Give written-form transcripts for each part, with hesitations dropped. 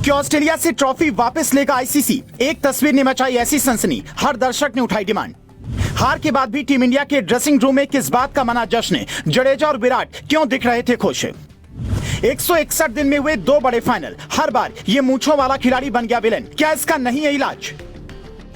कि ऑस्ट्रेलिया से ट्रॉफी वापस लेगा आईसीसी। एक तस्वीर ने मचाई ऐसी सनसनी, हर दर्शक ने उठाई डिमांड। हार के बाद भी टीम इंडिया के ड्रेसिंग रूम में किस बात का मना जश्न? जडेजा और विराट क्यों दिख रहे थे खुश? 161 दिन में हुए 2 बड़े फाइनल, हर बार ये मूंछों वाला खिलाड़ी बन गया विलेन। क्या इसका नहीं है इलाज?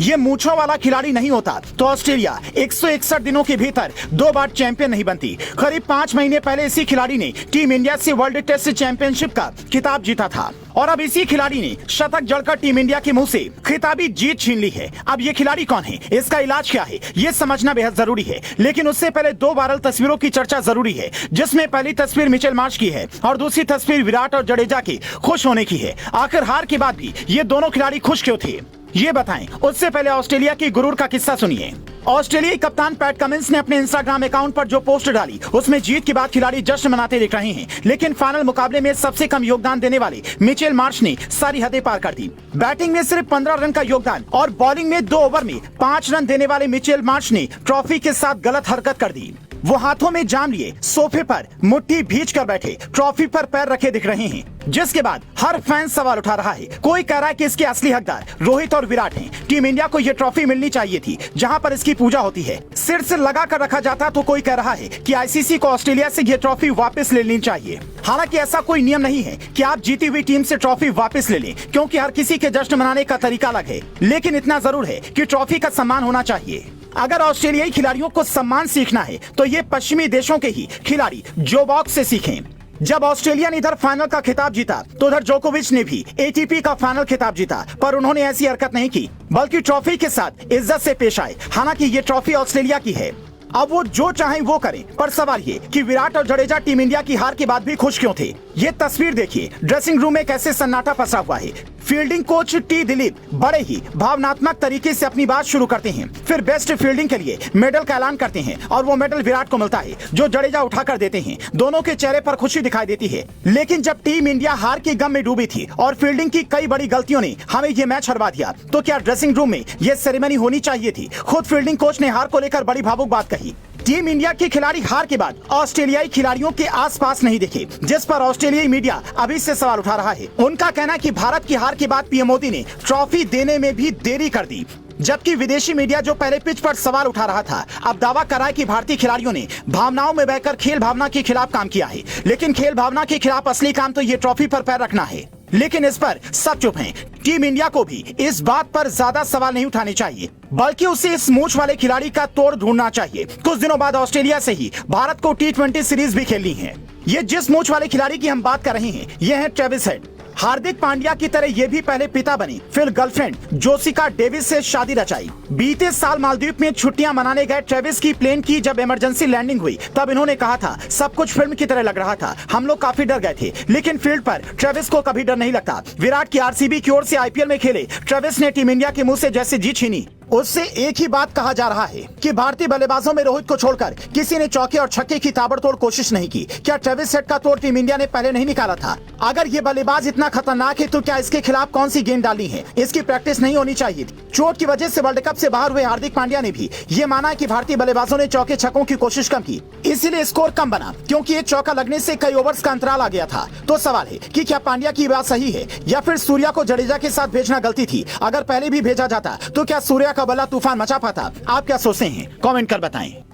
ये मूंछों वाला खिलाड़ी नहीं होता तो ऑस्ट्रेलिया 161 दिनों के भीतर 2 बार चैंपियन नहीं बनती। करीब 5 महीने पहले इसी खिलाड़ी ने टीम इंडिया से वर्ल्ड टेस्ट चैंपियनशिप का खिताब जीता था और अब इसी खिलाड़ी ने शतक जड़कर टीम इंडिया के मुंह से खिताबी जीत छीन ली है। अब ये खिलाड़ी कौन है, इसका इलाज क्या है, ये समझना बेहद जरूरी है। लेकिन उससे पहले 2 वायरल तस्वीरों की चर्चा जरूरी है, जिसमें पहली तस्वीर मिचेल मार्श की है और दूसरी तस्वीर विराट और जडेजा की खुश होने की है। आखिर हार के बाद भी ये दोनों खिलाड़ी खुश क्यों थे, ये बताएं। उससे पहले ऑस्ट्रेलिया की गुरूर का किस्सा सुनिए। ऑस्ट्रेलियाई कप्तान पैट कमिंस ने अपने इंस्टाग्राम अकाउंट पर जो पोस्ट डाली, उसमें जीत के बाद खिलाड़ी जश्न मनाते दिख रहे हैं। लेकिन फाइनल मुकाबले में सबसे कम योगदान देने वाले मिचेल मार्श ने सारी हदें पार कर दी। बैटिंग में सिर्फ 15 रन का योगदान और बॉलिंग में 2 ओवर में 5 रन देने वाले मिचेल मार्श ने ट्रॉफी के साथ गलत हरकत कर दी। वो हाथों में जाम लिए सोफे पर मुट्ठी भींच कर बैठे ट्रॉफी पर पैर रखे दिख रहे हैं, जिसके बाद हर फैन सवाल उठा रहा है। कोई कह रहा है कि इसके असली हकदार रोहित और विराट हैं। टीम इंडिया को यह ट्रॉफी मिलनी चाहिए थी जहां पर इसकी पूजा होती है, सिर से लगा कर रखा जाता। तो कोई कह रहा है कि आईसीसी को ऑस्ट्रेलिया से यह ट्रॉफी वापस ले लेनी चाहिए। हालांकि ऐसा कोई नियम नहीं है कि आप जीती हुई टीम से ट्रॉफी वापस ले लें, क्योंकि हर किसी के जश्न मनाने का तरीका अलग है। लेकिन इतना जरूर है कि ट्रॉफी का सम्मान होना चाहिए। अगर ऑस्ट्रेलियाई खिलाड़ियों को सम्मान सीखना है तो ये पश्चिमी देशों के ही खिलाड़ी जो बॉक्स से सीखें। जब ऑस्ट्रेलिया ने इधर फाइनल का खिताब जीता तो उधर जोकोविच ने भी एटीपी का फाइनल खिताब जीता, पर उन्होंने ऐसी हरकत नहीं की, बल्कि ट्रॉफी के साथ इज्जत से पेश आए। हालांकि ये ट्रॉफी ऑस्ट्रेलिया की है, अब वो जो चाहें वो करें। पर सवाल ये कि विराट और जडेजा टीम इंडिया की हार के बाद भी खुश क्यों थे? ये तस्वीर देखिए, ड्रेसिंग रूम में कैसे सन्नाटा पसरा हुआ है। फील्डिंग कोच टी दिलीप बड़े ही भावनात्मक तरीके से अपनी बात शुरू करते हैं, फिर बेस्ट फील्डिंग के लिए मेडल का ऐलान करते हैं और वो मेडल विराट को मिलता है, जो जडेजा उठाकर देते हैं। दोनों के चेहरे पर खुशी दिखाई देती है। लेकिन जब टीम इंडिया हार के गम में डूबी थी और फील्डिंग की कई बड़ी गलतियों ने हमें ये मैच हरवा दिया, तो क्या ड्रेसिंग रूम में ये सेरेमनी होनी चाहिए थी? खुद फील्डिंग कोच ने हार को लेकर बड़ी भावुक बात कही। टीम इंडिया के खिलाड़ी हार के बाद ऑस्ट्रेलियाई खिलाड़ियों के आसपास नहीं दिखे, जिस पर ऑस्ट्रेलियाई मीडिया अभी से सवाल उठा रहा है। उनका कहना है कि भारत की हार के बाद पीएम मोदी ने ट्रॉफी देने में भी देरी कर दी, जबकि विदेशी मीडिया जो पहले पिच पर सवाल उठा रहा था, अब दावा कर रहा है कि भारतीय खिलाड़ियों ने भावनाओं में बहकर खेल भावना के खिलाफ काम किया है। लेकिन खेल भावना के खिलाफ असली काम तो ये ट्रॉफी पर पैर रखना है। लेकिन इस पर सब चुप हैं। टीम इंडिया को भी इस बात पर ज्यादा सवाल नहीं उठाने चाहिए, बल्कि उसे इस मूंछ वाले खिलाड़ी का तोड़ ढूंढना चाहिए। कुछ दिनों बाद ऑस्ट्रेलिया से ही भारत को T20 सीरीज भी खेलनी है। ये जिस मूंछ वाले खिलाड़ी की हम बात कर रहे हैं, ये है ट्रेविस हेड। हार्दिक पांड्या की तरह ये भी पहले पिता बने, फिर गर्लफ्रेंड जोसिका डेविस से शादी रचाई। बीते साल मालदीव में छुट्टियां मनाने गए ट्रेविस की प्लेन की जब इमरजेंसी लैंडिंग हुई, तब इन्होंने कहा था सब कुछ फिल्म की तरह लग रहा था, हम लोग काफी डर गए थे। लेकिन फील्ड पर ट्रेविस को कभी डर नहीं लगता। विराट की आरसीबी की ओर से आईपीएल में खेले ट्रेविस ने टीम इंडिया के मुंह से जैसे जीत छीनी, उससे एक ही बात कहा जा रहा है कि भारतीय बल्लेबाजों में रोहित को छोड़कर किसी ने चौके और छक्के की ताबड़तोड़ कोशिश नहीं की। क्या ट्रेविस हेड का तोड़ टीम इंडिया ने पहले नहीं निकाला था? अगर ये बल्लेबाज इतना खतरनाक है तो क्या इसके खिलाफ कौन सी गेंद डालनी है? इसकी प्रैक्टिस नहीं होनी चाहिए थी। चोट की वजह से वर्ल्ड कप से बाहर हुए हार्दिक पांड्या ने भी ये माना कि भारतीय बल्लेबाजों ने चौके छक्कों की कोशिश कम की, इसीलिए स्कोर कम बना, क्योंकि एक चौका लगने से कई ओवर्स का अंतराल आ गया था। तो सवाल है कि क्या पांड्या की बात सही है या फिर सूर्या को जडेजा के साथ भेजना गलती थी? अगर पहले भी भेजा जाता तो क्या सूर्या का बल्ला तूफान मचा पाता? आप क्या सोचते हैं? कमेंट कर बताएं।